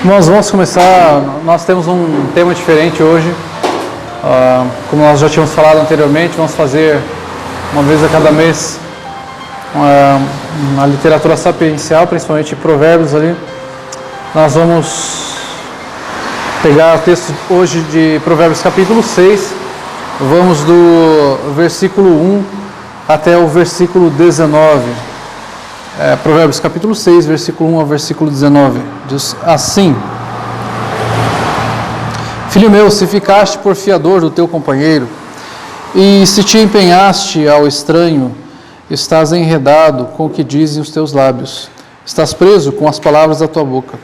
Nós vamos começar, nós temos um tema diferente hoje, como nós já tínhamos falado anteriormente, vamos fazer uma vez a cada mês a literatura sapiencial, principalmente Provérbios ali. Nós vamos pegar o texto hoje de Provérbios capítulo 6, vamos do versículo 1 até o versículo 19. Provérbios capítulo 6, versículo 1 ao versículo 19, diz assim: Filho meu, se ficaste por fiador do teu companheiro, e se te empenhaste ao estranho, estás enredado com o que dizem os teus lábios, estás preso com as palavras da tua boca.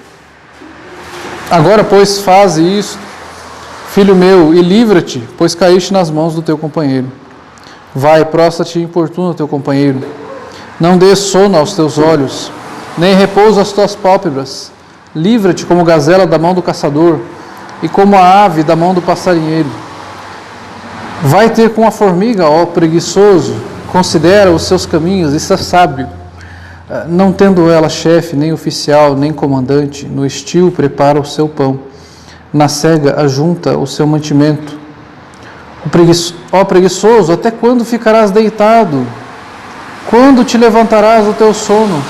Agora, pois, faze isto, filho meu, e livra-te, pois caíste nas mãos do teu companheiro. Vai, prostra-te e importuna o teu companheiro. Não dês sono aos teus olhos, nem repouso às tuas pálpebras. Livra-te como gazela da mão do caçador, e como a ave da mão do passarinheiro. Vai ter com a formiga, ó preguiçoso, considera os seus caminhos e se sábio. Não tendo ela chefe, nem oficial, nem comandante, no estio prepara o seu pão, na cega ajunta o seu mantimento. Ó preguiçoso, até quando ficarás deitado? Quando te levantarás do teu sono?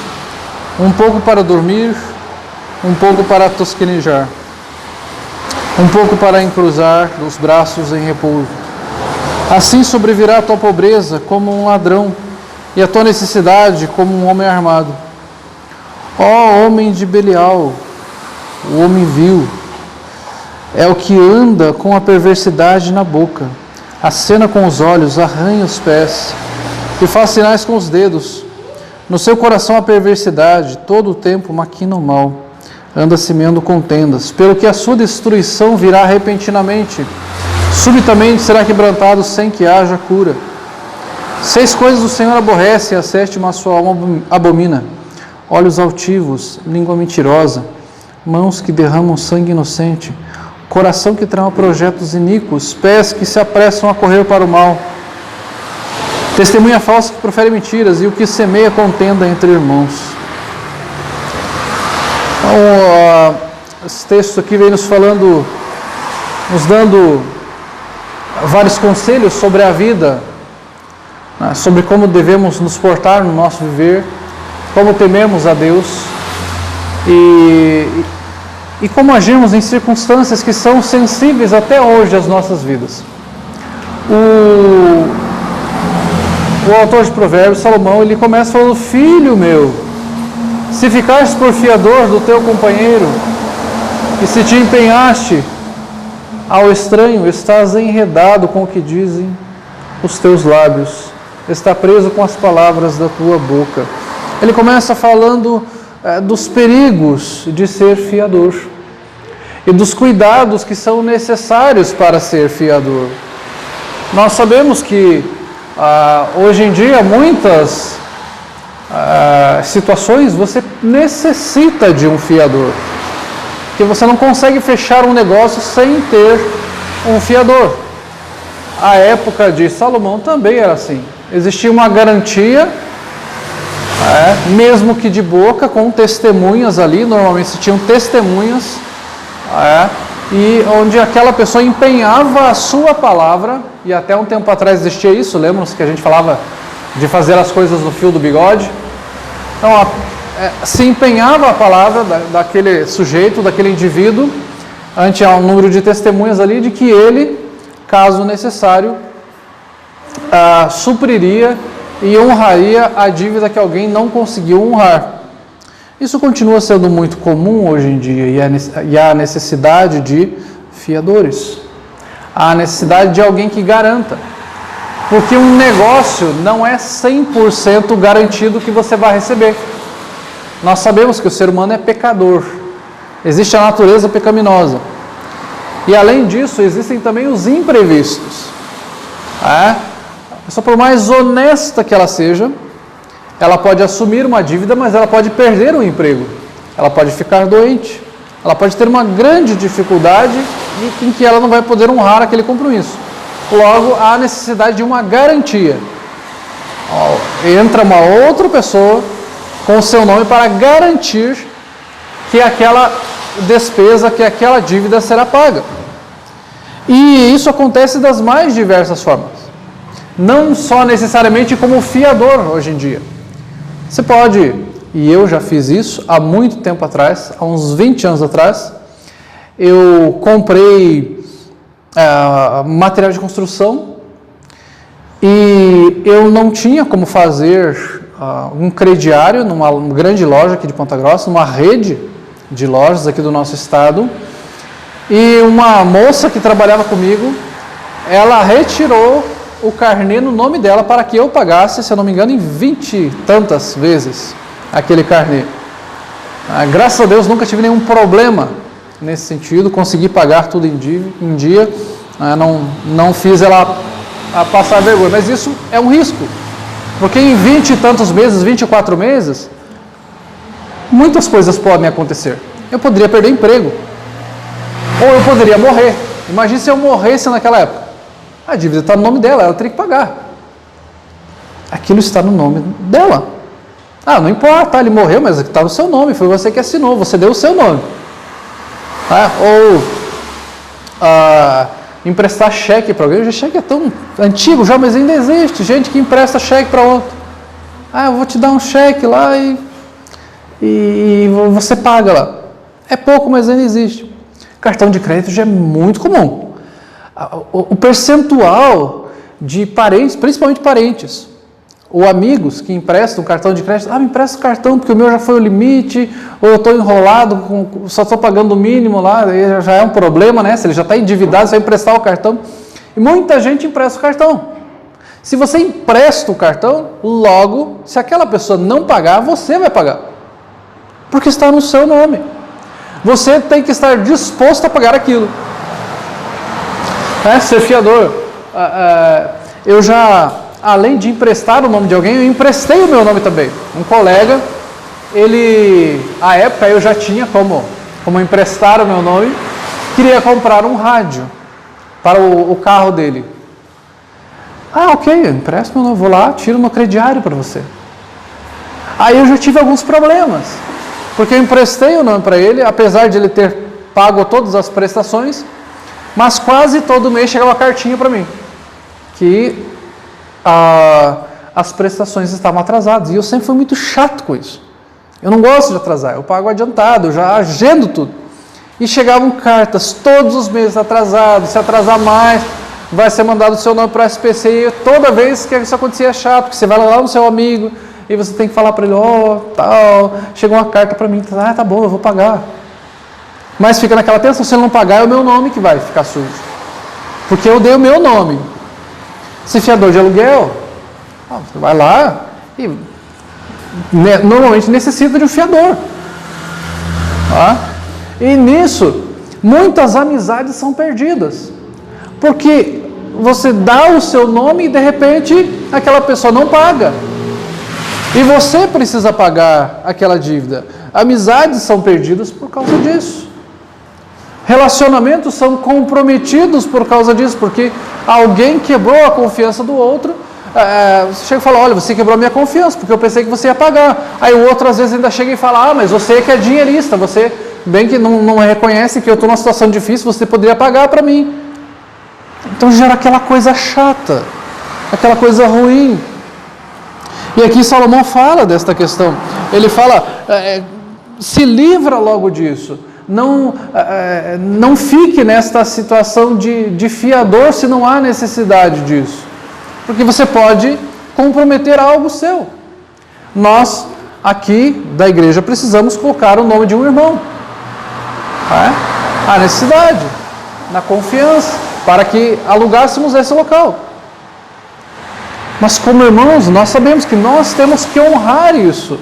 Um pouco para dormir, um pouco para tosquenejar, um pouco para encruzar os braços em repouso. Assim sobrevirá a tua pobreza como um ladrão, e a tua necessidade como um homem armado. Ó homem de Belial, o homem vil, é o que anda com a perversidade na boca, acena com os olhos, arranha os pés, e faz sinais com os dedos. No seu coração a perversidade, todo o tempo maquina o mal, anda semeando contendas, pelo que a sua destruição virá repentinamente, subitamente será quebrantado sem que haja cura. 6 coisas o Senhor aborrece, e a 7ª a sua alma abomina: olhos altivos, língua mentirosa, mãos que derramam sangue inocente, coração que trama projetos iníquos, pés que se apressam a correr para o mal, testemunha falsa que profere mentiras, e o que semeia contenda entre irmãos. Então, esse texto aqui vem nos falando, nos dando vários conselhos sobre a vida, sobre como devemos nos portar no nosso viver, como tememos a Deus e como agirmos em circunstâncias que são sensíveis até hoje às nossas vidas. O autor de Provérbios, Salomão, ele começa falando: filho meu, se ficaste por fiador do teu companheiro, e se te empenhaste ao estranho, estás enredado com o que dizem os teus lábios, está preso com as palavras da tua boca. Ele começa falando dos perigos de ser fiador e dos cuidados que são necessários para ser fiador. Nós sabemos que hoje em dia, muitas situações, você necessita de um fiador, porque você não consegue fechar um negócio sem ter um fiador. A época de Salomão também era assim. Existia uma garantia, mesmo que de boca, com testemunhas ali, normalmente se tinham testemunhas, e onde aquela pessoa empenhava a sua palavra, e até um tempo atrás existia isso, lembram-se que a gente falava de fazer as coisas no fio do bigode? Então, se empenhava a palavra daquele sujeito, daquele indivíduo, ante um número de testemunhas ali, de que ele, caso necessário, supriria e honraria a dívida que alguém não conseguiu honrar. Isso continua sendo muito comum hoje em dia, e há necessidade de fiadores. Há necessidade de alguém que garanta. Porque um negócio não é 100% garantido que você vai receber. Nós sabemos que o ser humano é pecador. Existe a natureza pecaminosa. E além disso, existem também os imprevistos. A pessoa, por mais honesta que ela seja, ela pode assumir uma dívida, mas ela pode perder o emprego. Ela pode ficar doente. Ela pode ter uma grande dificuldade em que ela não vai poder honrar aquele compromisso. Logo, há necessidade de uma garantia. Entra uma outra pessoa com o seu nome para garantir que aquela despesa que aquela dívida será paga. E isso acontece das mais diversas formas. Não só necessariamente como fiador hoje em dia. Você pode, e eu já fiz isso há muito tempo atrás, há uns 20 anos atrás, eu comprei material de construção e eu não tinha como fazer um crediário numa grande loja aqui de Ponta Grossa, numa rede de lojas aqui do nosso estado, e uma moça que trabalhava comigo, ela retirou o carnê no nome dela para que eu pagasse, se eu não me engano, em 20 e tantas vezes aquele carnê. Graças a Deus nunca tive nenhum problema nesse sentido, consegui pagar tudo em dia, não fiz ela passar vergonha, mas isso é um risco, porque em 20 e tantos meses, 24 meses, muitas coisas podem acontecer. Eu poderia perder emprego, ou eu poderia morrer. Imagine se eu morresse naquela época. A dívida está no nome dela, ela teria que pagar. Aquilo está no nome dela. Não importa, ele morreu, mas está no seu nome, foi você que assinou, você deu o seu nome. Emprestar cheque para alguém, o cheque é tão antigo já, mas ainda existe gente que empresta cheque para outro. Eu vou te dar um cheque lá e você paga lá. É pouco, mas ainda existe. Cartão de crédito já é muito comum. O percentual de parentes, principalmente parentes, ou amigos que emprestam cartão de crédito, me empresta o cartão porque o meu já foi o limite, ou eu estou enrolado, só estou pagando o mínimo lá, já é um problema, né? Se ele já está endividado, você vai emprestar o cartão. E muita gente empresta o cartão. Se você empresta o cartão, logo, se aquela pessoa não pagar, você vai pagar. Porque está no seu nome. Você tem que estar disposto a pagar aquilo. Ser fiador. Eu já, além de emprestar o nome de alguém, eu emprestei o meu nome também. Um colega, à época eu já tinha como emprestar o meu nome, queria comprar um rádio para o carro dele. Ok, eu empresto meu nome, vou lá, tiro no crediário para você. Aí eu já tive alguns problemas, porque eu emprestei o nome para ele, apesar de ele ter pago todas as prestações, mas quase todo mês chegava uma cartinha para mim, que as prestações estavam atrasadas, e eu sempre fui muito chato com isso. Eu não gosto de atrasar, eu pago adiantado, eu já agendo tudo. E chegavam cartas todos os meses atrasados, se atrasar mais, vai ser mandado o seu nome para a SPC, e toda vez que isso acontecia é chato, porque você vai lá no seu amigo, e você tem que falar para ele, chegou uma carta para mim, tá bom, eu vou pagar. Mas fica naquela tensão, se ele não pagar, é o meu nome que vai ficar sujo. Porque eu dei o meu nome. Se fiador de aluguel, você vai lá e normalmente necessita de um fiador. E nisso, muitas amizades são perdidas. Porque você dá o seu nome e de repente aquela pessoa não paga. E você precisa pagar aquela dívida. Amizades são perdidas por causa disso. Relacionamentos são comprometidos por causa disso, porque alguém quebrou a confiança do outro. Você chega e fala, olha, você quebrou a minha confiança, porque eu pensei que você ia pagar. Aí o outro às vezes ainda chega e fala, mas você que é dinheirista, você bem que não reconhece que eu estou numa situação difícil, você poderia pagar para mim. Então gera aquela coisa chata, aquela coisa ruim. E aqui Salomão fala desta questão. Ele fala, se livra logo disso. Não fique nesta situação de fiador se não há necessidade disso. Porque você pode comprometer algo seu. Nós, aqui da igreja, precisamos colocar o nome de um irmão. Há necessidade, na confiança, para que alugássemos esse local. Mas como irmãos, nós sabemos que nós temos que honrar isso.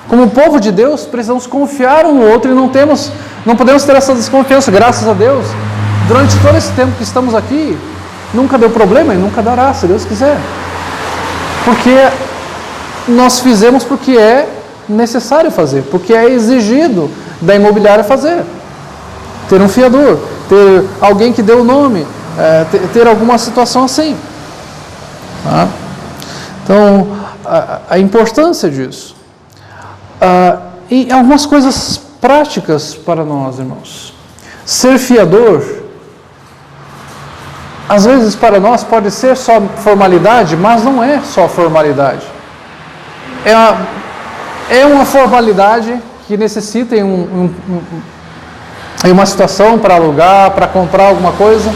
Como povo de Deus, precisamos confiar um no outro e não podemos ter essa desconfiança. Graças a Deus, durante todo esse tempo que estamos aqui, nunca deu problema e nunca dará, se Deus quiser. Porque nós fizemos porque é necessário fazer, porque é exigido da imobiliária fazer. Ter um fiador, ter alguém que dê o nome, ter alguma situação assim. Então, a importância disso. E algumas coisas práticas para nós, irmãos. Ser fiador, às vezes para nós pode ser só formalidade, mas não é só formalidade. É uma formalidade que necessita em uma situação para alugar, para comprar alguma coisa,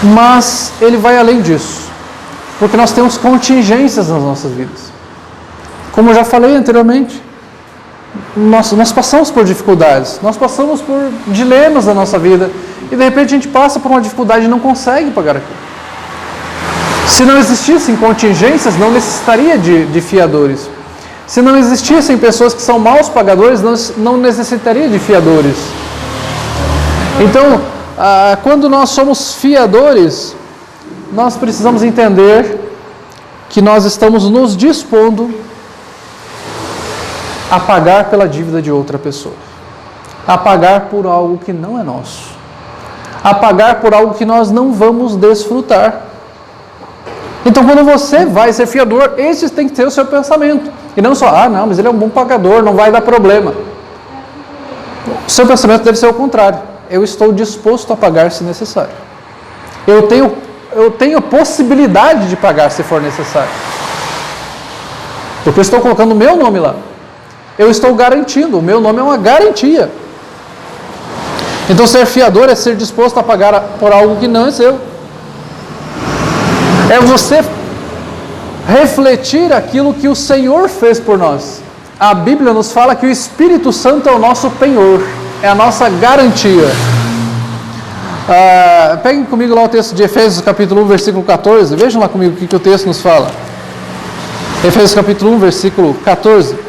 mas ele vai além disso, porque nós temos contingências nas nossas vidas. Como eu já falei anteriormente, nós passamos por dificuldades, nós passamos por dilemas na nossa vida, e de repente a gente passa por uma dificuldade e não consegue pagar aquilo. Se não existissem contingências, não necessitaria de fiadores. Se não existissem pessoas que são maus pagadores, não necessitaria de fiadores. Então, quando nós somos fiadores, nós precisamos entender que nós estamos nos dispondo a pagar pela dívida de outra pessoa, a pagar por algo que não é nosso, a pagar por algo que nós não vamos desfrutar. Então, quando você vai ser fiador, esse tem que ser o seu pensamento. E não só, não, mas ele é um bom pagador, não vai dar problema. O seu pensamento deve ser o contrário. Eu estou disposto a pagar se necessário. Eu tenho possibilidade de pagar se for necessário. Porque eu estou colocando o meu nome lá. Eu estou garantindo, o meu nome é uma garantia. Então, ser fiador é ser disposto a pagar por algo que não é seu. É você refletir aquilo que o Senhor fez por nós. A Bíblia nos fala que o Espírito Santo é o nosso penhor, é a nossa garantia. Peguem comigo lá o texto de Efésios capítulo 1, versículo 14. Vejam lá comigo o que o texto nos fala. Efésios capítulo 1, versículo 14.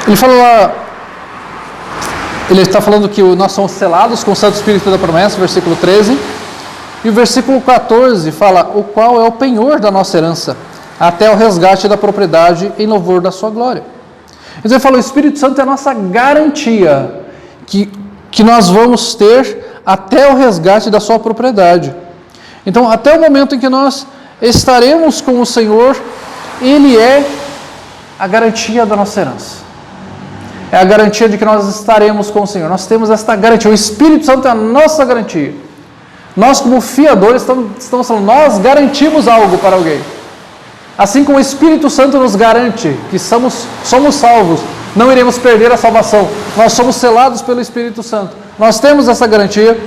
Ele fala lá, ele está falando que nós somos selados com o Santo Espírito da promessa, versículo 13. E o versículo 14 fala, o qual é o penhor da nossa herança, até o resgate da propriedade em louvor da sua glória. Então ele fala, o Espírito Santo é a nossa garantia, que nós vamos ter até o resgate da sua propriedade. Então, até o momento em que nós estaremos com o Senhor, Ele é a garantia da nossa herança. É a garantia de que nós estaremos com o Senhor. Nós temos esta garantia. O Espírito Santo é a nossa garantia. Nós, como fiadores, estamos falando, nós garantimos algo para alguém. Assim como o Espírito Santo nos garante que somos salvos, não iremos perder a salvação. Nós somos selados pelo Espírito Santo. Nós temos essa garantia.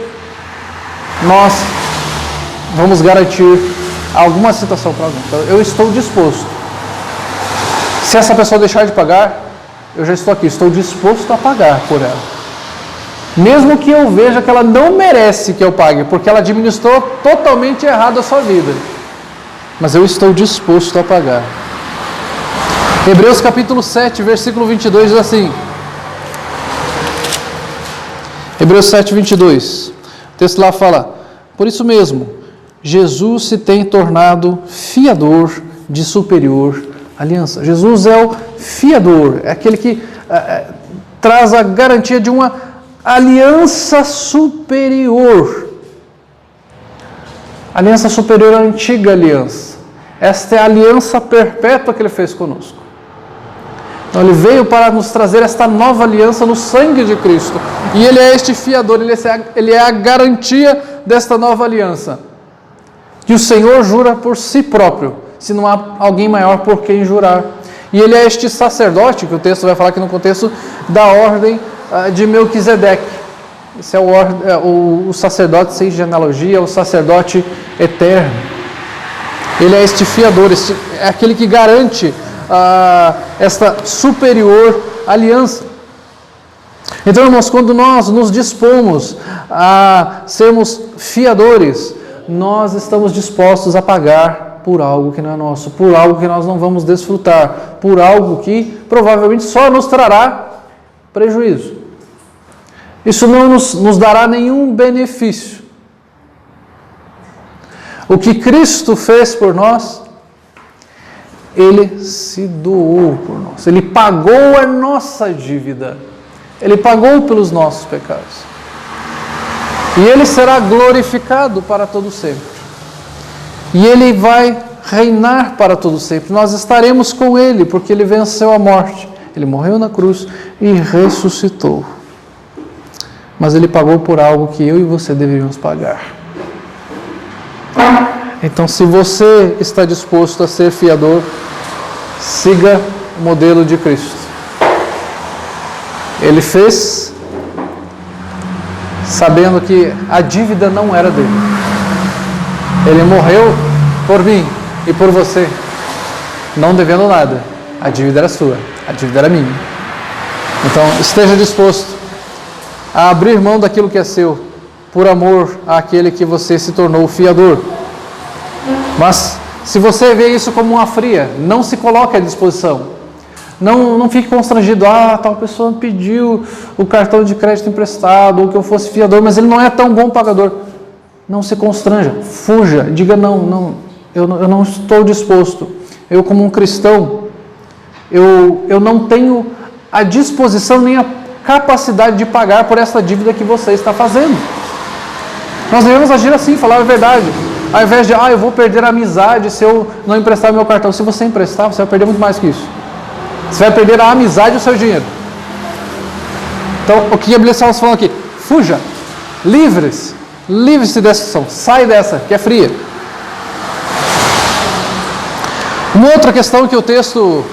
Nós vamos garantir alguma situação para alguém. Então, eu estou disposto. Se essa pessoa deixar de pagar, eu já estou aqui, estou disposto a pagar por ela. Mesmo que eu veja que ela não merece que eu pague, porque ela administrou totalmente errado a sua vida. Mas eu estou disposto a pagar. Hebreus capítulo 7, versículo 22 diz assim. Hebreus 7, 22. O texto lá fala, por isso mesmo, Jesus se tem tornado fiador de superior aliança. Jesus é o fiador, é aquele que traz a garantia de uma aliança superior. Aliança superior à antiga aliança. Esta é a aliança perpétua que Ele fez conosco. Então Ele veio para nos trazer esta nova aliança no sangue de Cristo. E Ele é este fiador, Ele é a garantia desta nova aliança. Que o Senhor jura por si próprio, se não há alguém maior por quem jurar. E Ele é este sacerdote, que o texto vai falar aqui no contexto da ordem de Melquisedeque. Esse é o sacerdote sem genealogia, o sacerdote eterno. Ele é este fiador, é aquele que garante esta superior aliança. Então, irmãos, quando nós nos dispomos a sermos fiadores, nós estamos dispostos a pagar por algo que não é nosso, por algo que nós não vamos desfrutar, por algo que provavelmente só nos trará prejuízo. Isso não nos dará nenhum benefício. O que Cristo fez por nós, Ele se doou por nós. Ele pagou a nossa dívida. Ele pagou pelos nossos pecados. E Ele será glorificado para todo sempre. E Ele vai reinar para todo sempre. Nós estaremos com Ele, porque Ele venceu a morte. Ele morreu na cruz e ressuscitou. Mas Ele pagou por algo que eu e você deveríamos pagar. Então, se você está disposto a ser fiador, siga o modelo de Cristo. Ele fez sabendo que a dívida não era dele. Ele morreu por mim e por você, não devendo nada. A dívida era sua, a dívida era minha. Então, esteja disposto a abrir mão daquilo que é seu, por amor àquele que você se tornou fiador. Mas, se você vê isso como uma fria, não se coloque à disposição. Não fique constrangido, tal pessoa pediu o cartão de crédito emprestado, ou que eu fosse fiador, mas ele não é tão bom pagador. Não se constranja, fuja, diga não, eu não estou disposto. Eu, como um cristão, eu não tenho a disposição nem a capacidade de pagar por essa dívida que você está fazendo. Nós devemos agir assim, falar a verdade. Ao invés de, eu vou perder a amizade se eu não emprestar meu cartão. Se você emprestar, você vai perder muito mais que isso. Você vai perder a amizade e o seu dinheiro. Então, o que a Bíblia está falando aqui? Fuja, livre-se dessa situação, sai dessa, que é fria. Uma outra questão que o texto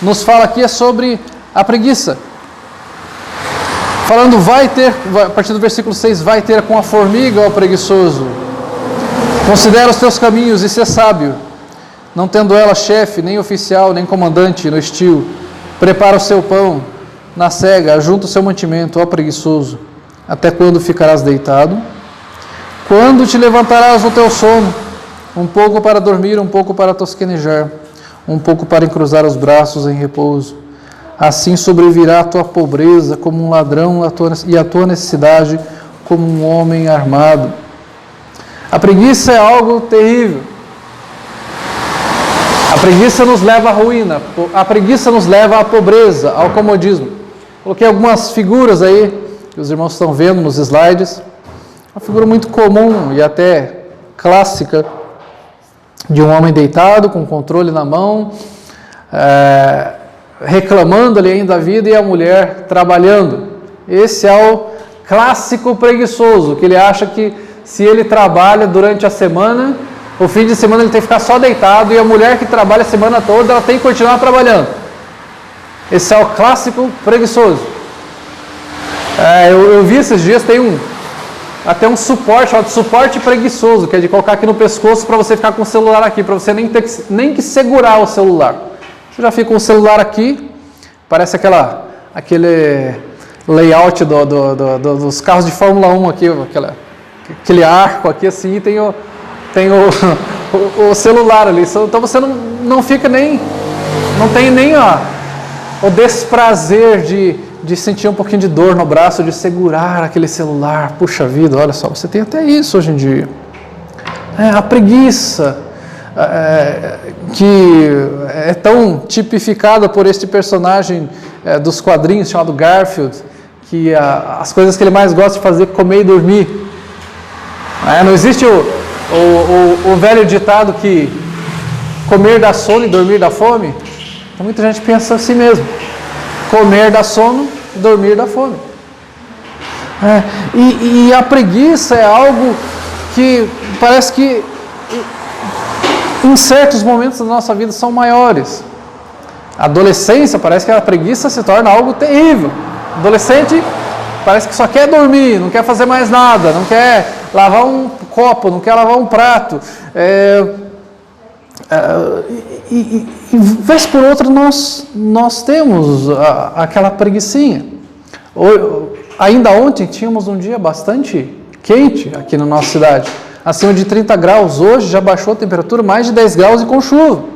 nos fala aqui é sobre a preguiça. Falando a partir do versículo 6, vai ter com a formiga, ó preguiçoso. Considera os teus caminhos e ser sábio, não tendo ela chefe, nem oficial, nem comandante no estio. Prepara o seu pão na cega, ajunta o seu mantimento, ó preguiçoso. Até quando ficarás deitado? Quando te levantarás no teu sono? Um pouco para dormir, um pouco para tosquenejar, um pouco para encruzar os braços em repouso. Assim sobrevirá a tua pobreza como um ladrão e a tua necessidade como um homem armado. A preguiça é algo terrível. A preguiça nos leva à ruína. A preguiça nos leva à pobreza, ao comodismo. Coloquei algumas figuras aí, que os irmãos estão vendo nos slides. Uma figura muito comum e até clássica de um homem deitado, com o controle na mão, reclamando ali ainda da vida, e a mulher trabalhando. Esse é o clássico preguiçoso, que ele acha que se ele trabalha durante a semana, o fim de semana ele tem que ficar só deitado, e a mulher que trabalha a semana toda, ela tem que continuar trabalhando. Esse é o clássico preguiçoso. Eu vi esses dias, tem até um suporte, chamado suporte preguiçoso, que é de colocar aqui no pescoço para você ficar com o celular aqui, para você nem que segurar o celular. Você já fica com o celular aqui, parece aquele layout dos carros de Fórmula 1 aqui, aquele arco aqui assim, tem o celular ali. Então você não fica não tem nem o desprazer de sentir um pouquinho de dor no braço, de segurar aquele celular. Puxa vida, olha só, você tem até isso hoje em dia. A preguiça, que é tão tipificada por este personagem dos quadrinhos chamado Garfield, que as coisas que ele mais gosta de fazer é comer e dormir. Não existe o velho ditado que comer dá sono e dormir dá fome? Então, muita gente pensa assim mesmo. Comer dá sono, dormir dá fome. E a preguiça é algo que parece que em certos momentos da nossa vida são maiores. A adolescência, parece que a preguiça se torna algo terrível. Adolescente parece que só quer dormir, não quer fazer mais nada, não quer lavar um copo, não quer lavar um prato. E vez por outra nós temos aquela preguicinha. Ainda ontem tínhamos um dia bastante quente aqui na nossa cidade, acima de 30 graus. Hoje já baixou a temperatura mais de 10 graus e com chuva.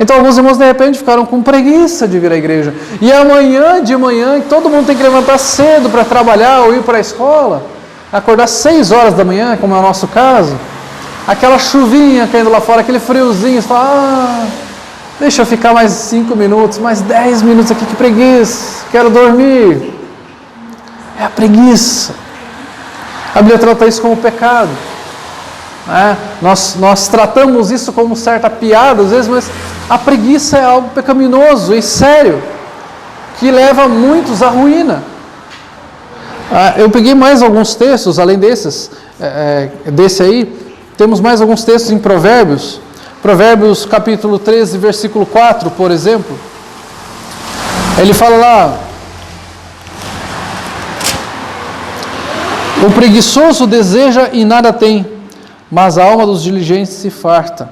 Então alguns irmãos de repente ficaram com preguiça de vir à igreja. E amanhã de manhã, todo mundo tem que levantar cedo para trabalhar ou ir para a escola, acordar 6 horas da manhã, como é o nosso caso. Aquela chuvinha caindo lá fora, aquele friozinho, você fala, deixa eu ficar mais 5 minutos, mais 10 minutos aqui, que preguiça, quero dormir. É a preguiça. A Bíblia trata isso como pecado. Nós tratamos isso como certa piada às vezes, mas a preguiça é algo pecaminoso e sério, que leva muitos à ruína. Eu peguei mais alguns textos, além desse aí, temos mais alguns textos em Provérbios. Provérbios capítulo 13, versículo 4, por exemplo. Ele fala lá: o preguiçoso deseja e nada tem, mas a alma dos diligentes se farta.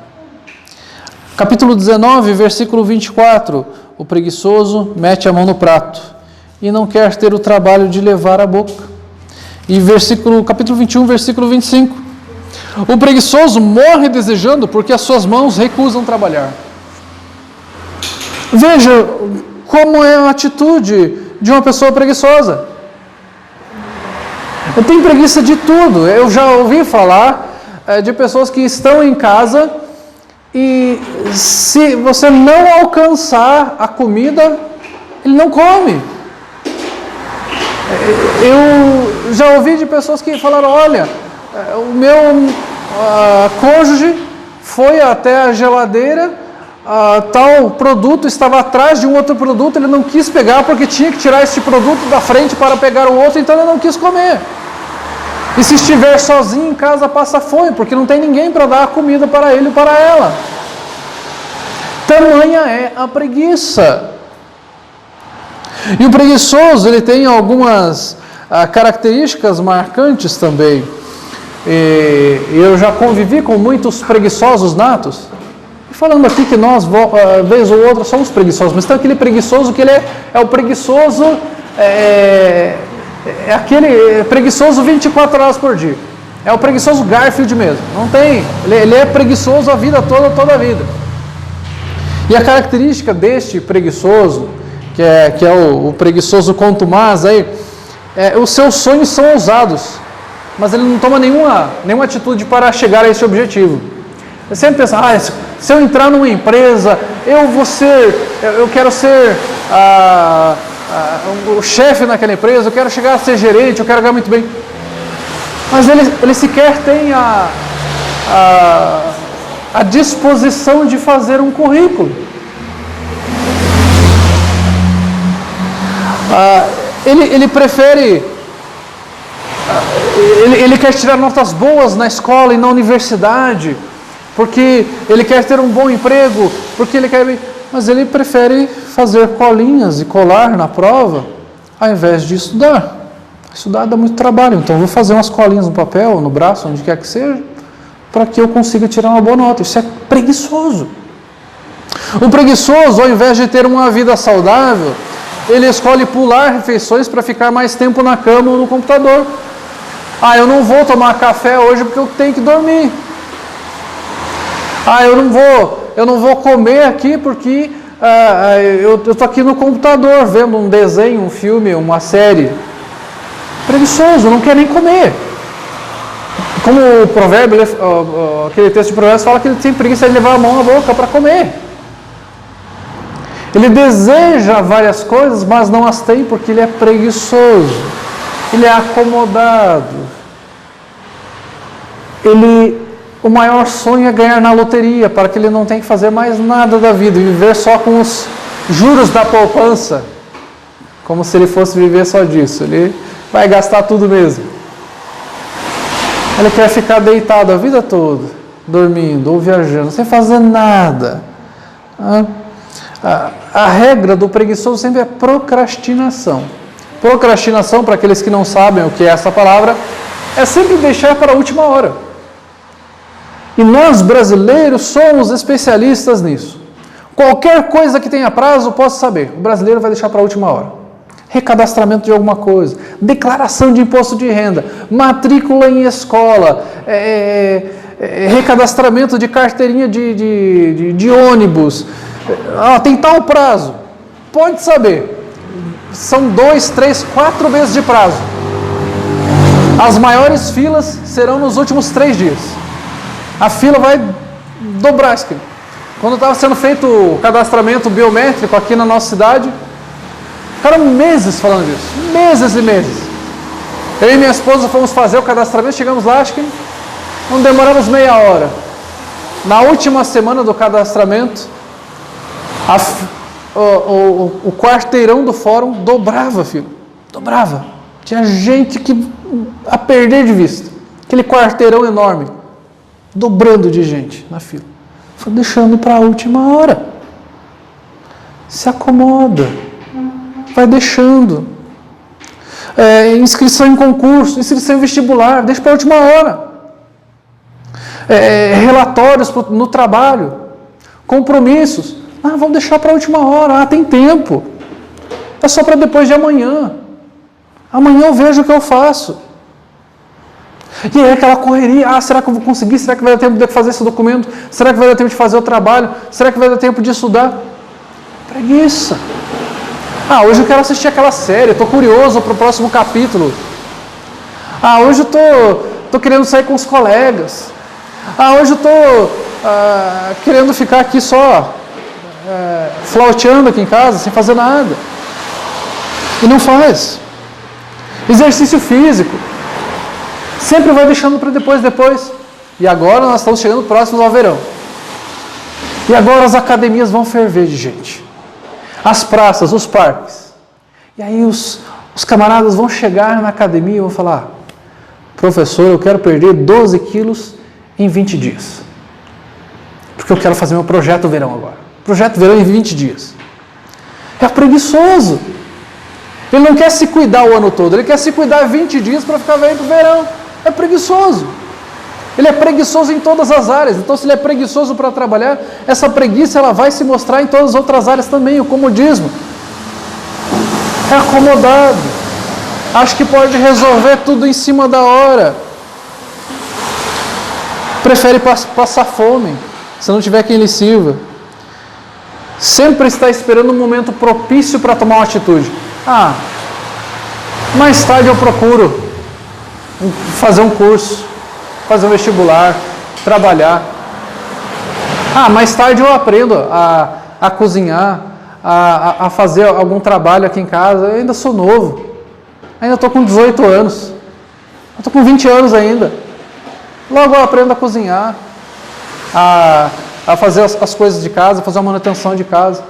Capítulo 19, versículo 24. O preguiçoso mete a mão no prato e não quer ter o trabalho de levar à boca. E capítulo 21, versículo 25. O preguiçoso morre desejando porque as suas mãos recusam trabalhar. Veja como é a atitude de uma pessoa preguiçosa. Eu tenho preguiça de tudo. Eu já ouvi falar de pessoas que estão em casa e se você não alcançar a comida, ele não come. Eu já ouvi de pessoas que falaram: olha, o meu cônjuge foi até a geladeira, tal produto estava atrás de um outro produto, ele não quis pegar porque tinha que tirar este produto da frente para pegar o outro, então ele não quis comer. E se estiver sozinho em casa, passa fome, porque não tem ninguém para dar a comida para ele ou para ela. Tamanha é a preguiça. E o preguiçoso, ele tem algumas características marcantes também. E eu já convivi com muitos preguiçosos natos. E falando aqui que nós, vez ou outra, somos preguiçosos, mas tem aquele preguiçoso que ele é o preguiçoso, é aquele preguiçoso 24 horas por dia. É o preguiçoso Garfield mesmo. Não tem, ele é preguiçoso a vida toda a vida. E a característica deste preguiçoso, que é o preguiçoso contumaz, os seus sonhos são ousados, mas ele não toma nenhuma atitude para chegar a esse objetivo. Ele sempre pensa: se eu entrar numa empresa, eu quero ser o chefe naquela empresa, eu quero chegar a ser gerente, eu quero ganhar muito bem. Mas ele sequer tem a disposição de fazer um currículo. Ele prefere, ele quer tirar notas boas na escola e na universidade, porque ele quer ter um bom emprego, porque ele quer... Mas ele prefere fazer colinhas e colar na prova, ao invés de estudar. Estudar dá muito trabalho, então eu vou fazer umas colinhas no papel, no braço, onde quer que seja, para que eu consiga tirar uma boa nota. Isso é preguiçoso. O preguiçoso, ao invés de ter uma vida saudável, ele escolhe pular refeições para ficar mais tempo na cama ou no computador. Eu não vou tomar café hoje porque eu tenho que dormir. Eu não vou comer aqui porque eu estou aqui no computador vendo um desenho, um filme, uma série. Preguiçoso, não quer nem comer. Como o provérbio, aquele texto de Provérbios fala que ele tem preguiça de levar a mão na boca para comer. Ele deseja várias coisas, mas não as tem porque ele é preguiçoso. Ele é acomodado. O maior sonho é ganhar na loteria, para que ele não tenha que fazer mais nada da vida, e viver só com os juros da poupança, como se ele fosse viver só disso. Ele vai gastar tudo mesmo. Ele quer ficar deitado a vida toda, dormindo ou viajando, sem fazer nada. A regra do preguiçoso sempre é procrastinação. Procrastinação, para aqueles que não sabem o que é essa palavra, é sempre deixar para a última hora. E nós brasileiros somos especialistas nisso. Qualquer coisa que tenha prazo, posso saber, o brasileiro vai deixar para a última hora. Recadastramento de alguma coisa, declaração de imposto de renda, matrícula em escola, recadastramento de carteirinha de ônibus. Tem tal prazo. Pode saber, são 2, 3, 4 meses de prazo. As maiores filas serão nos últimos 3 dias. A fila vai dobrar. Quando estava sendo feito o cadastramento biométrico aqui na nossa cidade, ficaram meses falando disso. Meses e meses. Eu e minha esposa fomos fazer o cadastramento, chegamos lá, acho que Não demoramos meia hora. Na última semana do cadastramento, o quarteirão do fórum dobrava, filho. Dobrava. Tinha gente que a perder de vista. Aquele quarteirão enorme. Dobrando de gente na fila. Foi deixando para a última hora. Se acomoda. Vai deixando. Inscrição em concurso, inscrição em vestibular, deixa para a última hora. Relatórios no trabalho, compromissos, vamos deixar para a última hora, tem tempo. É só para depois de amanhã. Amanhã eu vejo o que eu faço. E aí aquela correria, será que eu vou conseguir? Será que vai dar tempo de fazer esse documento? Será que vai dar tempo de fazer o trabalho? Será que vai dar tempo de estudar? Preguiça. Hoje eu quero assistir aquela série, estou curioso para o próximo capítulo. Hoje eu estou querendo sair com os colegas. Hoje eu estou querendo ficar aqui só flauteando aqui em casa, sem fazer nada. E não faz. Exercício físico. Sempre vai deixando para depois. E agora nós estamos chegando próximos ao verão. E agora as academias vão ferver de gente. As praças, os parques. E aí os camaradas vão chegar na academia e vão falar: professor, eu quero perder 12 quilos em 20 dias. Porque eu quero fazer meu projeto verão agora. Projeto verão em 20 dias. É preguiçoso. Ele não quer se cuidar o ano todo, ele quer se cuidar 20 dias para ficar velho para o verão. É preguiçoso. Ele é preguiçoso em todas as áreas. Então, se ele é preguiçoso para trabalhar, essa preguiça ela vai se mostrar em todas as outras áreas também. O comodismo. É acomodado. Acho que pode resolver tudo em cima da hora. Prefere passar fome, se não tiver quem lhe sirva. Sempre está esperando um momento propício para tomar uma atitude. Mais tarde eu procuro fazer um curso, fazer um vestibular, trabalhar. Mais tarde eu aprendo a cozinhar, a fazer algum trabalho aqui em casa. Eu ainda sou novo, ainda estou com 18 anos, eu estou com 20 anos ainda. Logo eu aprendo a cozinhar, a fazer as coisas de casa, fazer a manutenção de casa.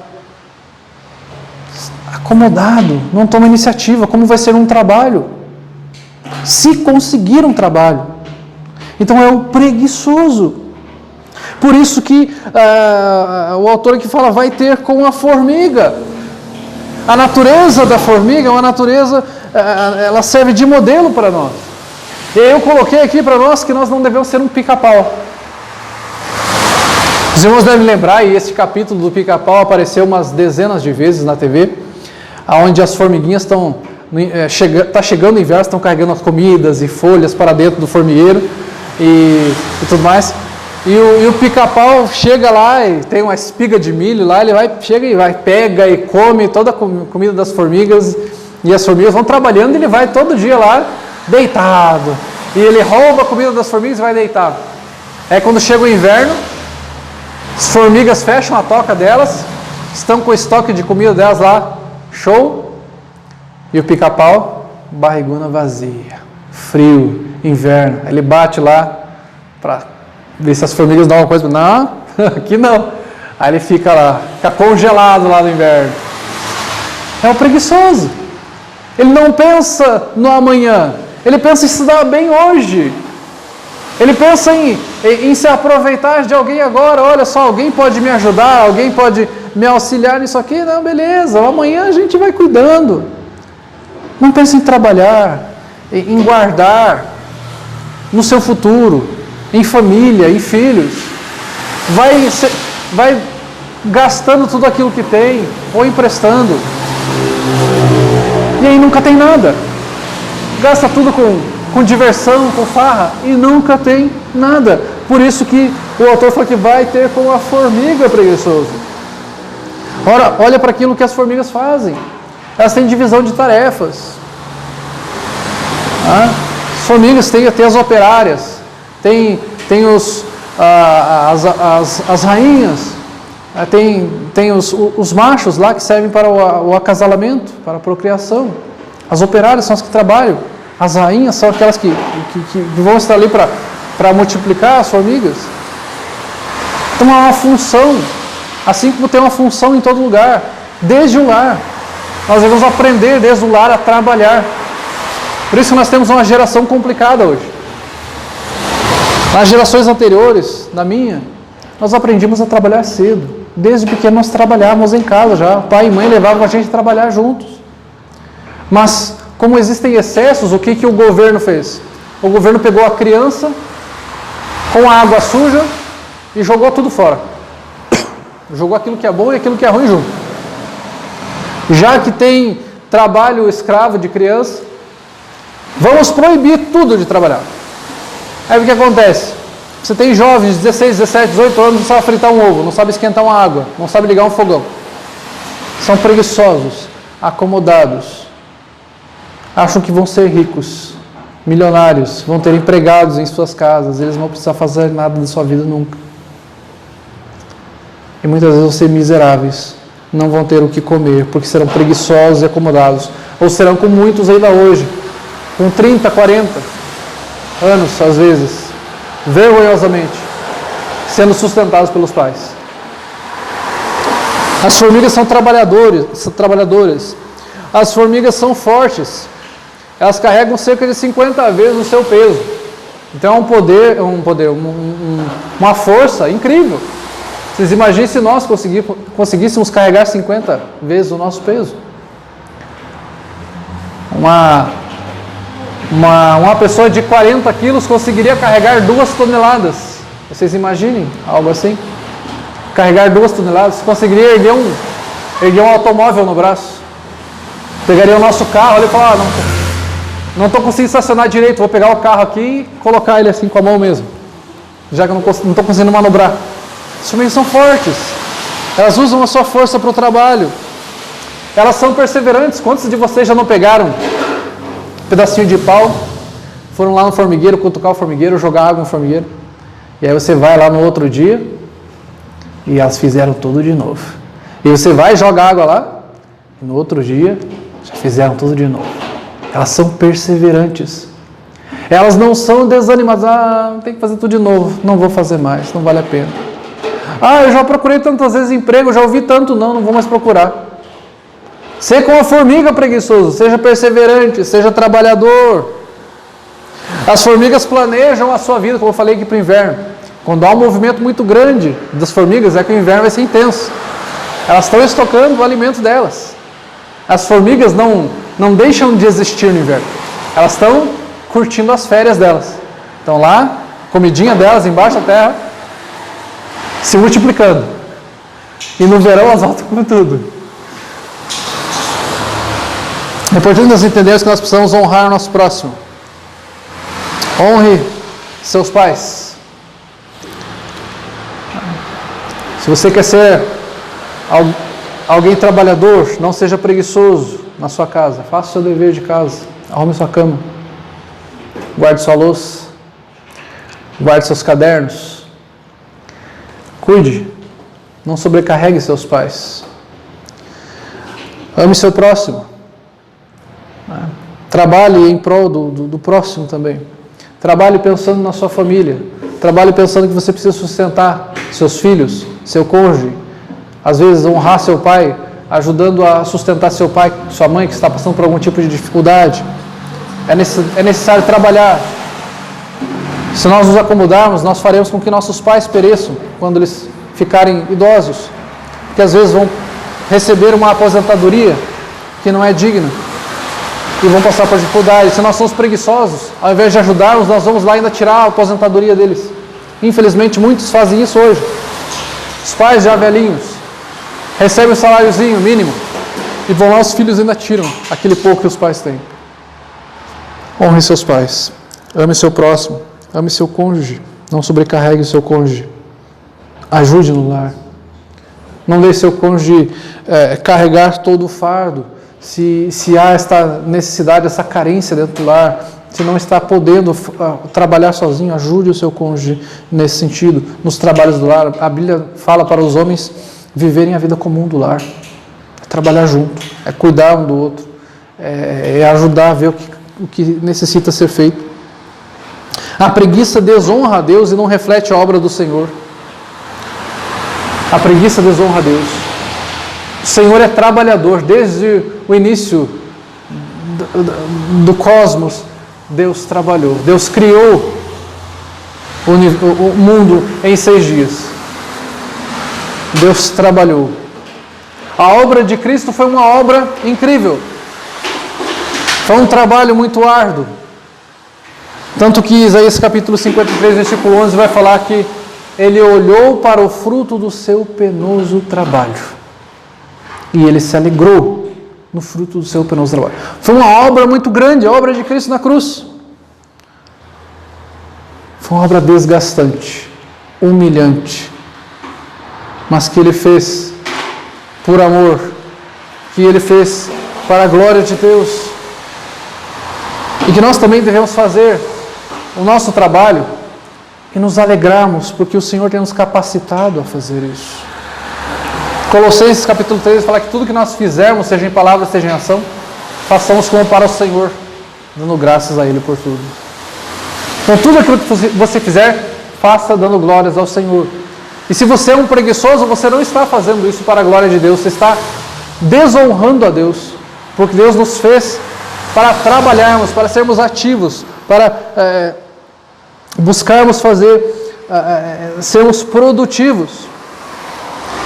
Acomodado, não toma iniciativa. Como vai ser um trabalho? Se conseguir um trabalho. Então é o preguiçoso. Por isso que o autor aqui fala, vai ter com a formiga. A natureza da formiga é uma natureza, ela serve de modelo para nós. E eu coloquei aqui para nós que nós não devemos ser um pica-pau. Os irmãos devem lembrar, e esse capítulo do pica-pau apareceu umas dezenas de vezes na TV, onde as formiguinhas estão... Está chegando o inverno, estão carregando as comidas e folhas para dentro do formigueiro e tudo mais. E o pica-pau chega lá e tem uma espiga de milho lá, ele pega e come toda a comida das formigas, e as formigas vão trabalhando e ele vai todo dia lá deitado. E ele rouba a comida das formigas e vai deitar. Aí quando chega o inverno, as formigas fecham a toca delas, estão com o estoque de comida delas lá, show. E o pica-pau, barriguna vazia, frio, inverno. Ele bate lá para ver se as formigas dão uma coisa. Não, aqui não. Aí ele fica lá, fica congelado lá no inverno. É o preguiçoso. Ele não pensa no amanhã. Ele pensa em se dar bem hoje. Ele pensa em se aproveitar de alguém agora. Olha só, alguém pode me ajudar, alguém pode me auxiliar nisso aqui. Não, beleza, amanhã a gente vai cuidando. Não pense em trabalhar, em guardar no seu futuro, em família, em filhos. Vai gastando tudo aquilo que tem, ou emprestando. E aí nunca tem nada. Gasta tudo com diversão, com farra, e nunca tem nada. Por isso que o autor fala que vai ter com a formiga preguiçoso. Ora, olha para aquilo que as formigas fazem. Elas têm divisão de tarefas. As formigas têm as operárias, tem as rainhas, tem os machos lá que servem para o acasalamento, para a procriação. As operárias são as que trabalham, as rainhas são aquelas que vão estar ali para para multiplicar as formigas. Então há uma função, assim como tem uma função em todo lugar, desde o lar. Nós devemos aprender desde o lar a trabalhar. Por isso que nós temos uma geração complicada hoje. Nas gerações anteriores, na minha, nós aprendimos a trabalhar cedo. Desde pequeno nós trabalhávamos em casa já. Pai e mãe levavam a gente a trabalhar juntos. Mas, como existem excessos, o que o governo fez? O governo pegou a criança com a água suja e jogou tudo fora. Jogou aquilo que é bom e aquilo que é ruim junto. Já que tem trabalho escravo de criança, vamos proibir tudo de trabalhar. Aí o que acontece? Você tem jovens de 16, 17, 18 anos, não sabe fritar um ovo, não sabe esquentar uma água, não sabe ligar um fogão. São preguiçosos, acomodados. Acham que vão ser ricos, milionários, vão ter empregados em suas casas, eles não vão precisar fazer nada da sua vida nunca. E muitas vezes vão ser miseráveis, não vão ter o que comer, porque serão preguiçosos e acomodados. Ou serão como muitos ainda hoje, com 30, 40 anos, às vezes, vergonhosamente, sendo sustentados pelos pais. As formigas são trabalhadoras. As formigas são fortes. Elas carregam cerca de 50 vezes o seu peso. Então é uma força incrível. Vocês imaginem se nós conseguíssemos carregar 50 vezes o nosso peso. Uma pessoa de 40 quilos conseguiria carregar 2 toneladas. Vocês imaginem algo assim? Carregar 2 toneladas. Você conseguiria erguer um automóvel no braço. Pegaria o nosso carro e falar, não estou conseguindo estacionar direito, vou pegar o carro aqui e colocar ele assim com a mão mesmo. Já que eu não estou conseguindo manobrar. As formigas são fortes. Elas usam a sua força para o trabalho. Elas são perseverantes. Quantos de vocês já não pegaram um pedacinho de pau, foram lá no formigueiro, cutucar o formigueiro, jogar água no formigueiro, e aí você vai lá no outro dia e elas fizeram tudo de novo. E você vai e joga água lá, e no outro dia já fizeram tudo de novo. Elas são perseverantes. Elas não são desanimadas. Tem que fazer tudo de novo, não vou fazer mais, não vale a pena. Eu já procurei tantas vezes emprego, já ouvi tanto, não vou mais procurar. Seja como a formiga preguiçoso, seja perseverante, seja trabalhador. As formigas planejam a sua vida, como eu falei aqui para o inverno. Quando há um movimento muito grande das formigas, é que o inverno vai ser intenso. Elas estão estocando o alimento delas. As formigas não deixam de existir no inverno. Elas estão curtindo as férias delas. Estão lá, comidinha delas embaixo da terra, se multiplicando. E no verão elas voltam com tudo. É importante nós entendermos que nós precisamos honrar o nosso próximo. Honre seus pais. Se você quer ser alguém trabalhador, não seja preguiçoso na sua casa. Faça o seu dever de casa. Arrume sua cama. Guarde sua louça. Guarde seus cadernos. Cuide. Não sobrecarregue seus pais. Ame seu próximo. Trabalhe em prol do próximo também. Trabalhe pensando na sua família. Trabalhe pensando que você precisa sustentar seus filhos, seu cônjuge. Às vezes honrar seu pai, ajudando a sustentar seu pai, sua mãe que está passando por algum tipo de dificuldade. É necessário trabalhar. Se nós nos acomodarmos, nós faremos com que nossos pais pereçam quando eles ficarem idosos. Que às vezes vão receber uma aposentadoria que não é digna. E vão passar por dificuldades. Se nós somos preguiçosos, ao invés de ajudarmos, nós vamos lá ainda tirar a aposentadoria deles. Infelizmente, muitos fazem isso hoje. Os pais já velhinhos recebem um saláriozinho mínimo e vão lá, os filhos ainda tiram aquele pouco que os pais têm. Honre seus pais. Ame seu próximo. Ame seu cônjuge. Não sobrecarregue o seu cônjuge. Ajude no lar. Não deixe seu cônjuge carregar todo o fardo. Se há esta necessidade, essa carência dentro do lar, se não está podendo trabalhar sozinho, ajude o seu cônjuge nesse sentido, nos trabalhos do lar. A Bíblia fala para os homens viverem a vida comum do lar, é trabalhar junto, é cuidar um do outro, é ajudar a ver o que necessita ser feito. A preguiça desonra a Deus e não reflete a obra do Senhor. A preguiça desonra a Deus. O Senhor é trabalhador. Desde o início do cosmos, Deus trabalhou. Deus criou o mundo em 6 dias. Deus trabalhou. A obra de Cristo foi uma obra incrível. Foi um trabalho muito árduo. Tanto que Isaías capítulo 53, versículo 11 vai falar que ele olhou para o fruto do seu penoso trabalho. E ele se alegrou no fruto do seu penoso trabalho. Foi uma obra muito grande, a obra de Cristo na cruz. Foi uma obra desgastante, humilhante, mas que ele fez por amor, que ele fez para a glória de Deus. E que nós também devemos fazer o nosso trabalho e nos alegrarmos, porque o Senhor tem nos capacitado a fazer isso. Colossenses capítulo 3 fala que tudo que nós fizermos, seja em palavra, seja em ação, façamos como para o Senhor, dando graças a Ele por tudo. Então tudo aquilo que você fizer, faça dando glórias ao Senhor. E se você é um preguiçoso, você não está fazendo isso para a glória de Deus, você está desonrando a Deus, porque Deus nos fez para trabalharmos, para sermos ativos, para buscarmos sermos produtivos,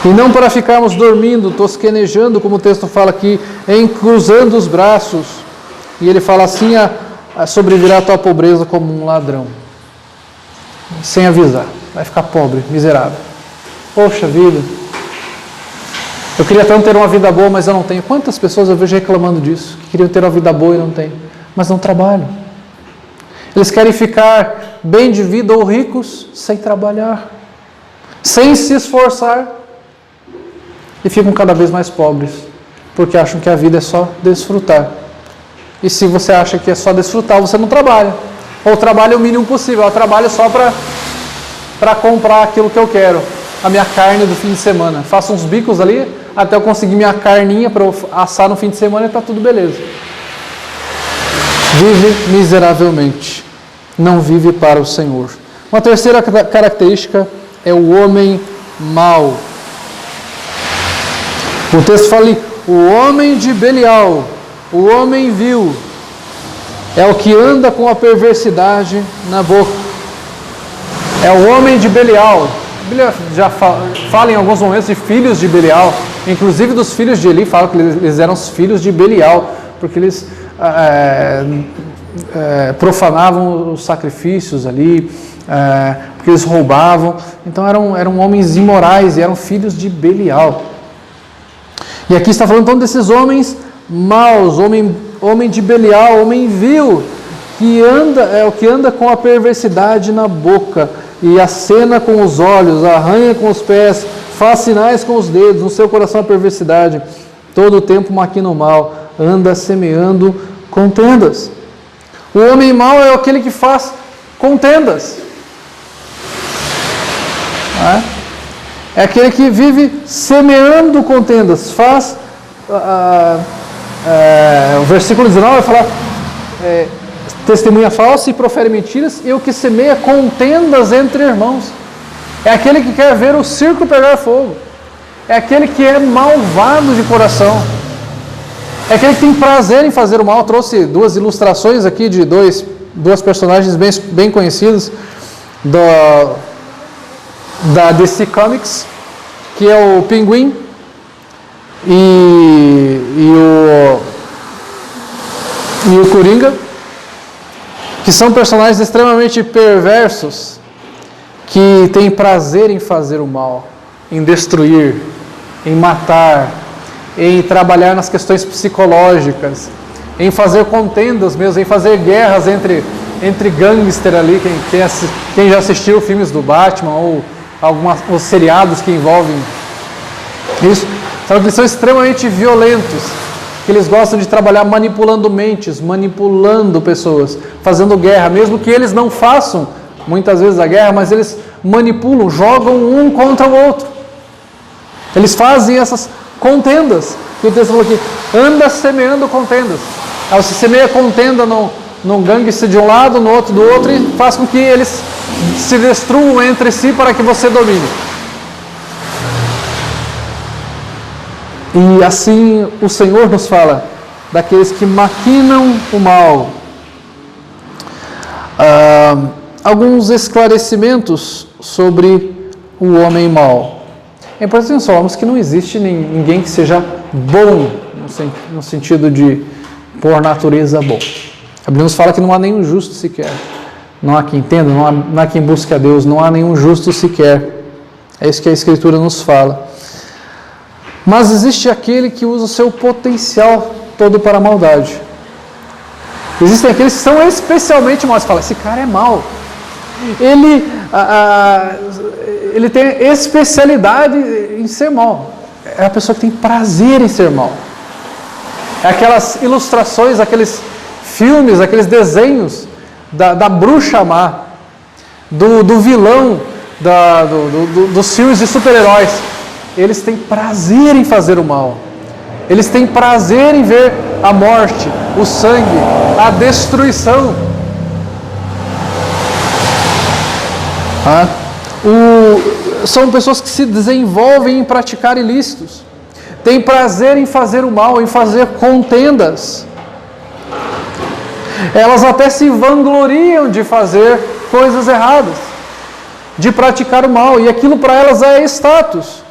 e não para ficarmos dormindo, tosquenejando, como o texto fala aqui, cruzando os braços. E ele fala assim, sobrevirá a tua pobreza como um ladrão, sem avisar, vai ficar pobre, miserável. Poxa vida, eu queria tanto ter uma vida boa, mas eu não tenho. Quantas pessoas eu vejo reclamando disso, que queriam ter uma vida boa e não têm, mas não trabalham. Eles querem ficar bem de vida ou ricos sem trabalhar, sem se esforçar, e ficam cada vez mais pobres, porque acham que a vida é só desfrutar. E se você acha que é só desfrutar, você não trabalha, ou trabalha o mínimo possível. Eu trabalho só para comprar aquilo que eu quero, a minha carne do fim de semana. Faço uns bicos ali até eu conseguir minha carninha para assar no fim de semana e está tudo beleza. Vive miseravelmente, não vive para o Senhor. Uma terceira característica é o homem mau. O texto fala, o homem de Belial, o homem vil, é o que anda com a perversidade na boca. É o homem de Belial. A Bíblia já fala em alguns momentos de filhos de Belial, inclusive dos filhos de Eli, fala que eles eram os filhos de Belial, porque eles profanavam os sacrifícios ali, porque eles roubavam. Então eram homens imorais e eram filhos de Belial. E aqui está falando então desses homens maus, homem de Belial, homem vil, que é o que anda com a perversidade na boca, e acena com os olhos, arranha com os pés, faz sinais com os dedos, no seu coração a perversidade, todo o tempo maquina o mal, anda semeando contendas. O homem mau é aquele que faz contendas. É aquele que vive semeando contendas, faz... o versículo 19 vai falar, testemunha falsa e profere mentiras, e o que semeia contendas entre irmãos. É aquele que quer ver o circo pegar fogo. É aquele que é malvado de coração. É aquele que tem prazer em fazer o mal. Eu trouxe 2 ilustrações aqui de duas personagens bem conhecidos da DC Comics, que é o Pinguim e o Coringa, que são personagens extremamente perversos, que têm prazer em fazer o mal, em destruir, em matar, em trabalhar nas questões psicológicas, em fazer contendas mesmo, em fazer guerras entre gangster ali. Quem já assistiu filmes do Batman ou os seriados que envolvem isso, sabe que eles são extremamente violentos, que eles gostam de trabalhar manipulando mentes, manipulando pessoas, fazendo guerra, mesmo que eles não façam muitas vezes a guerra, mas eles manipulam, jogam um contra o outro. Eles fazem essas contendas, que o texto falou aqui, anda semeando contendas. Você semeia contenda num gangster de um lado, no outro do outro, e faz com que eles se destruam entre si para que você domine. E assim o Senhor nos fala daqueles que maquinam o mal. Alguns esclarecimentos sobre o homem mau. É importante nós falarmos que não existe ninguém que seja bom, no sentido de por natureza bom. A Bíblia nos fala que não há nenhum justo sequer. Não há quem entenda, não há quem busque a Deus, não há nenhum justo sequer. É isso que a Escritura nos fala. Mas existe aquele que usa o seu potencial todo para a maldade. Existem aqueles que são especialmente maus. Você fala, esse cara é mau. Ele tem especialidade em ser mau. É a pessoa que tem prazer em ser mau. É aquelas ilustrações, aqueles filmes, aqueles desenhos da bruxa má, do vilão, dos filmes de super-heróis. Eles têm prazer em fazer o mal. Eles têm prazer em ver a morte, o sangue, a destruição. São pessoas que se desenvolvem em praticar ilícitos. Têm prazer em fazer o mal, em fazer contendas. Elas até se vangloriam de fazer coisas erradas, de praticar o mal, e aquilo para elas é status.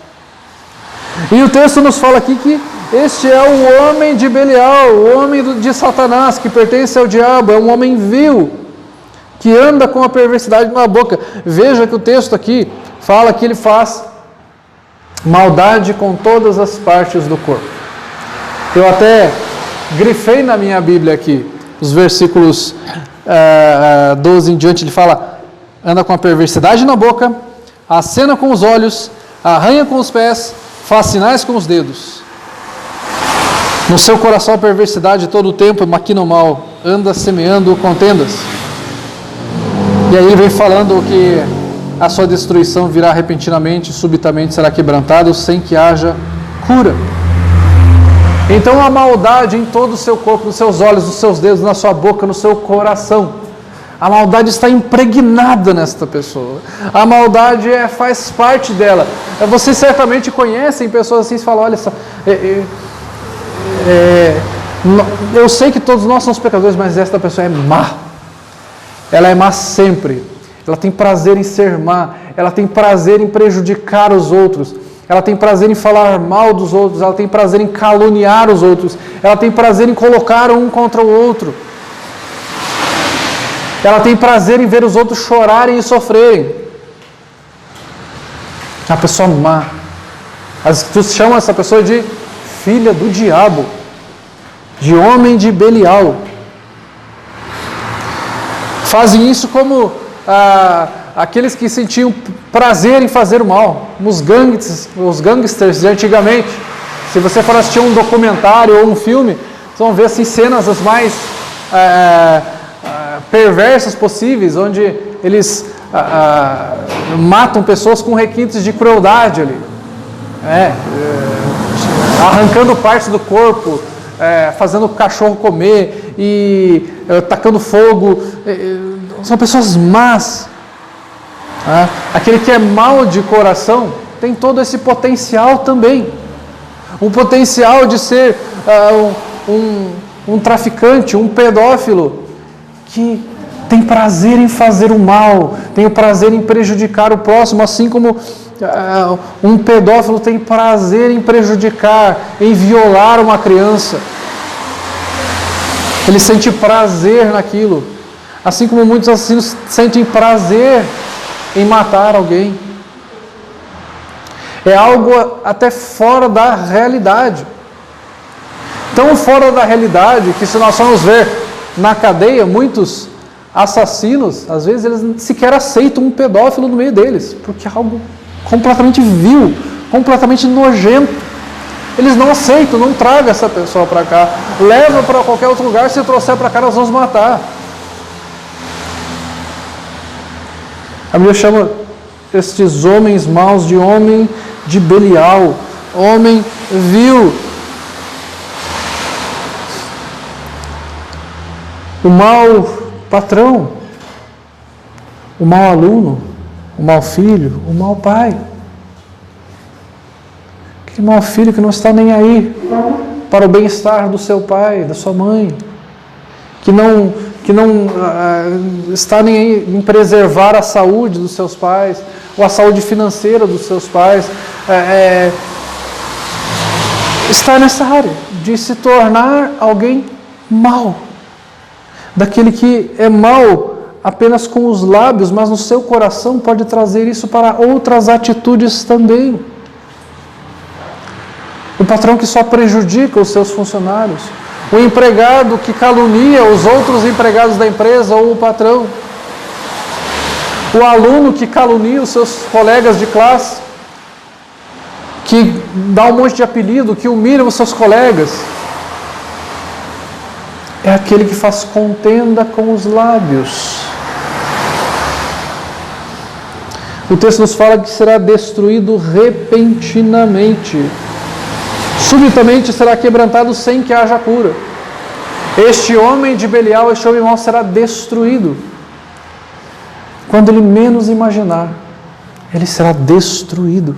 E o texto nos fala aqui que este é o homem de Belial, o homem de Satanás, que pertence ao diabo, é um homem vil, que anda com a perversidade na boca. Veja que o texto aqui fala que ele faz maldade com todas as partes do corpo. Eu até grifei na minha Bíblia aqui, os versículos 12 em diante, ele fala, anda com a perversidade na boca, acena com os olhos, arranha com os pés, faz sinais com os dedos. No seu coração a perversidade todo o tempo, maquina o mal, anda semeando contendas. E aí ele vem falando que a sua destruição virá repentinamente, subitamente será quebrantado, sem que haja cura. Então a maldade em todo o seu corpo, nos seus olhos, nos seus dedos, na sua boca, no seu coração. A maldade está impregnada nesta pessoa. A maldade faz parte dela. Vocês certamente conhecem pessoas assim, que falam, olha só, eu sei que todos nós somos pecadores, mas esta pessoa é má. Ela é má sempre. Ela tem prazer em ser má. Ela tem prazer em prejudicar os outros. Ela tem prazer em falar mal dos outros. Ela tem prazer em caluniar os outros. Ela tem prazer em colocar um contra o outro. Ela tem prazer em ver os outros chorarem e sofrerem. É uma pessoa má. As Escrituras chamam essa pessoa de filha do diabo, de homem de Belial. Fazem isso como aqueles que sentiam prazer em fazer o mal, os gangsters de antigamente. Se você for assistir um documentário ou um filme, vocês vão ver assim, cenas as mais perversas possíveis, onde eles matam pessoas com requintes de crueldade ali, arrancando partes do corpo, fazendo o cachorro comer e tacando fogo. São pessoas más. Aquele que é mau de coração tem todo esse potencial também, um potencial de ser um traficante, um pedófilo, que tem prazer em fazer o mal, tem o prazer em prejudicar o próximo, assim como um pedófilo tem prazer em prejudicar, em violar uma criança. Ele sente prazer naquilo, assim como muitos assassinos sentem prazer em matar alguém. É algo até fora da realidade. Tão fora da realidade que, se nós formos ver na cadeia, muitos assassinos, às vezes eles sequer aceitam um pedófilo no meio deles, porque é algo completamente vil, completamente nojento. Eles não aceitam, não tragam essa pessoa para cá, leva para qualquer outro lugar, se trouxer para cá nós vamos matar. A Bíblia chama estes homens maus de homem de Belial, homem vil. o mau patrão, o mau aluno, o mau filho, o mau pai. Aquele mau filho que não está nem aí para o bem-estar do seu pai, da sua mãe, que não está nem aí em preservar a saúde dos seus pais, ou a saúde financeira dos seus pais, está nessa área de se tornar alguém mau, daquele que é mau apenas com os lábios, mas no seu coração pode trazer isso para outras atitudes também. O patrão que só prejudica os seus funcionários, o empregado que calunia os outros empregados da empresa ou o patrão, o aluno que calunia os seus colegas de classe, que dá um monte de apelido, que humilha os seus colegas, é aquele que faz contenda com os lábios. O texto nos fala que será destruído repentinamente. Subitamente será quebrantado sem que haja cura. Este homem de Belial, este homem mau será destruído. Quando ele menos imaginar, ele será destruído.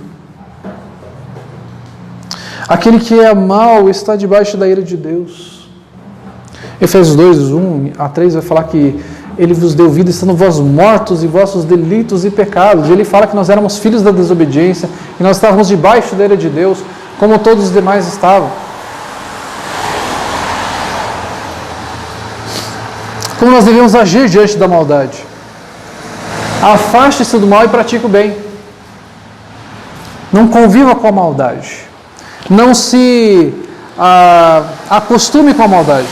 Aquele que é mau está debaixo da ira de Deus. Efésios 2, 1 a 3 vai falar que Ele vos deu vida estando vós mortos em vossos delitos e pecados. Ele fala que nós éramos filhos da desobediência e nós estávamos debaixo da ira de Deus, como todos os demais estavam. Como nós devemos agir diante da maldade? Afaste-se do mal e pratique o bem. Não conviva com a maldade. Não se acostume com a maldade.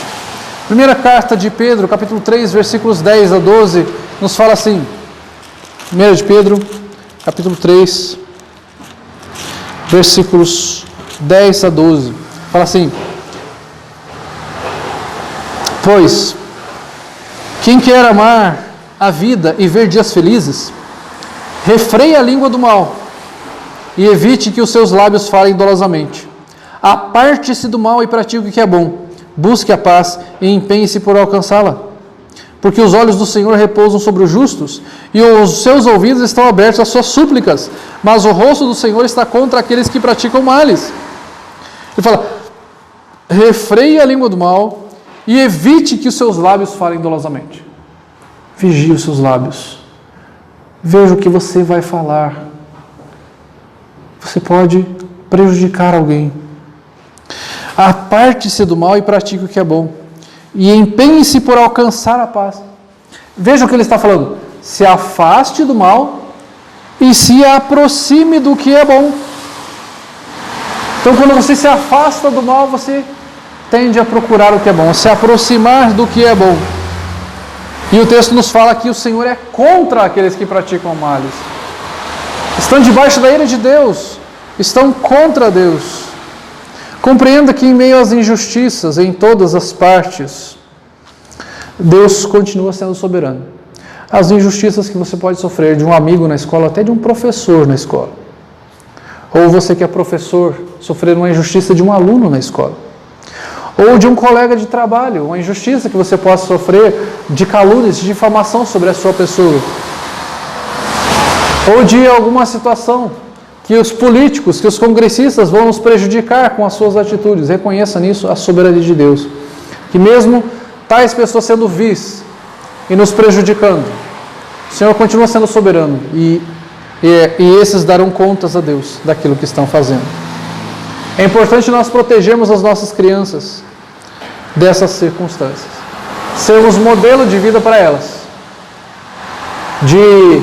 Primeira carta de Pedro, capítulo 3, versículos 10 a 12, nos fala assim. 1 de Pedro, capítulo 3, versículos 10 a 12. Fala assim: pois, quem quer amar a vida e ver dias felizes, refreie a língua do mal e evite que os seus lábios falem dolosamente. Aparte-se do mal e pratique o que é bom. Busque a paz e empenhe-se por alcançá-la. Porque os olhos do Senhor repousam sobre os justos e os seus ouvidos estão abertos às suas súplicas, mas o rosto do Senhor está contra aqueles que praticam males. Ele fala: refreie a língua do mal e evite que os seus lábios falem dolosamente. Vigie os seus lábios. Veja o que você vai falar. Você pode prejudicar alguém. Aparte-se do mal e pratique o que é bom. E empenhe-se por alcançar a paz. Veja o que ele está falando. Se afaste do mal e se aproxime do que é bom. Então, quando você se afasta do mal, você tende a procurar o que é bom, se aproximar do que é bom. E o texto nos fala que o Senhor é contra aqueles que praticam males. Estão debaixo da ira de Deus, estão contra Deus. Compreenda que em meio às injustiças, em todas as partes, Deus continua sendo soberano. As injustiças que você pode sofrer de um amigo na escola, até de um professor na escola. Ou você que é professor, sofrer uma injustiça de um aluno na escola. Ou de um colega de trabalho, uma injustiça que você possa sofrer de calúnias, de difamação sobre a sua pessoa. Ou de alguma situação que os políticos, que os congressistas vão nos prejudicar com as suas atitudes. Reconheça nisso a soberania de Deus. Que mesmo tais pessoas sendo vis e nos prejudicando, o Senhor continua sendo soberano e esses darão contas a Deus daquilo que estão fazendo. É importante nós protegermos as nossas crianças dessas circunstâncias. Sermos modelo de vida para elas. De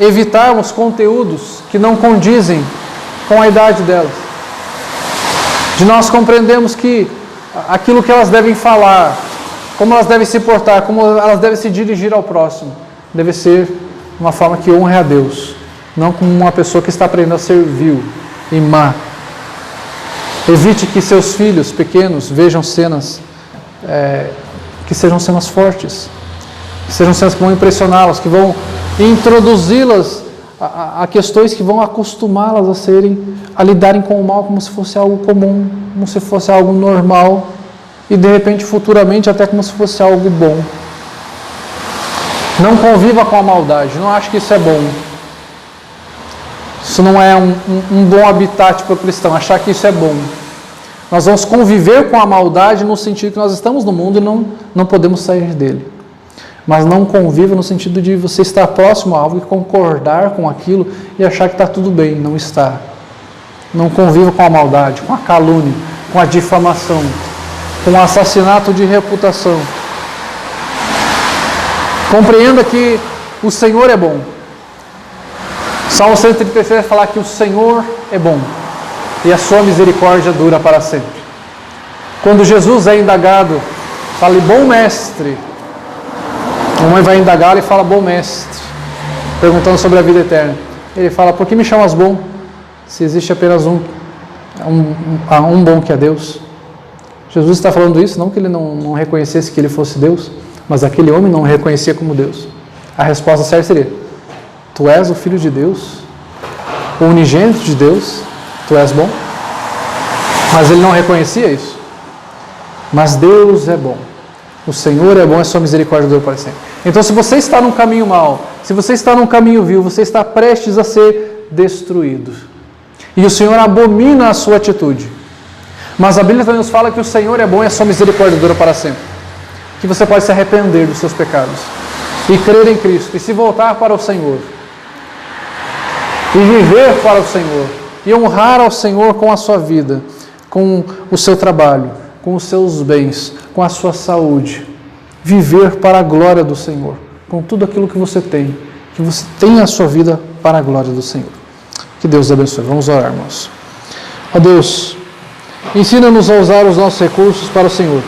evitarmos conteúdos que não condizem com a idade delas. De nós compreendermos que aquilo que elas devem falar, como elas devem se portar, como elas devem se dirigir ao próximo, deve ser uma forma que honre a Deus, não como uma pessoa que está aprendendo a ser vil e má. Evite que seus filhos pequenos vejam cenas que sejam cenas fortes, que sejam cenas que vão impressioná-las, que vão introduzi-las a questões que vão acostumá-las a lidarem com o mal como se fosse algo comum, como se fosse algo normal. e de repente futuramente até como se fosse algo bom. Não conviva com a maldade, não ache que isso é bom. Isso não é um bom habitat para o cristão, achar que isso é bom. Nós vamos conviver com a maldade no sentido que nós estamos no mundo e não podemos sair dele. Mas não conviva no sentido de você estar próximo a algo e concordar com aquilo e achar que está tudo bem, não está. Não conviva com a maldade, com a calúnia, com a difamação, com o assassinato de reputação. Compreenda que o Senhor é bom. Salmo 133 vai falar que o Senhor é bom e a sua misericórdia dura para sempre. Quando Jesus é indagado, fala, bom mestre. A mãe vai indagá-lo e fala, bom mestre, perguntando sobre a vida eterna. Ele fala, por que me chamas bom, se existe apenas um bom que é Deus? Jesus está falando isso, não que ele não reconhecesse que ele fosse Deus, mas aquele homem não o reconhecia como Deus. A resposta certa seria, tu és o Filho de Deus, o unigênito de Deus, tu és bom. Mas ele não reconhecia isso. Mas Deus é bom. O Senhor é bom, a sua misericórdia dura para sempre. Então, se você está num caminho mau, se você está num caminho vil, você está prestes a ser destruído. E o Senhor abomina a sua atitude. Mas a Bíblia também nos fala que o Senhor é bom e a sua misericórdia dura para sempre. Que você pode se arrepender dos seus pecados e crer em Cristo e se voltar para o Senhor. E viver para o Senhor. E honrar ao Senhor com a sua vida, com o seu trabalho, com os seus bens, com a sua saúde. Viver para a glória do Senhor, com tudo aquilo que você tem. Que você tenha a sua vida para a glória do Senhor. Que Deus abençoe. Vamos orar, irmãos. Ó Deus, ensina-nos a usar os nossos recursos para o Senhor.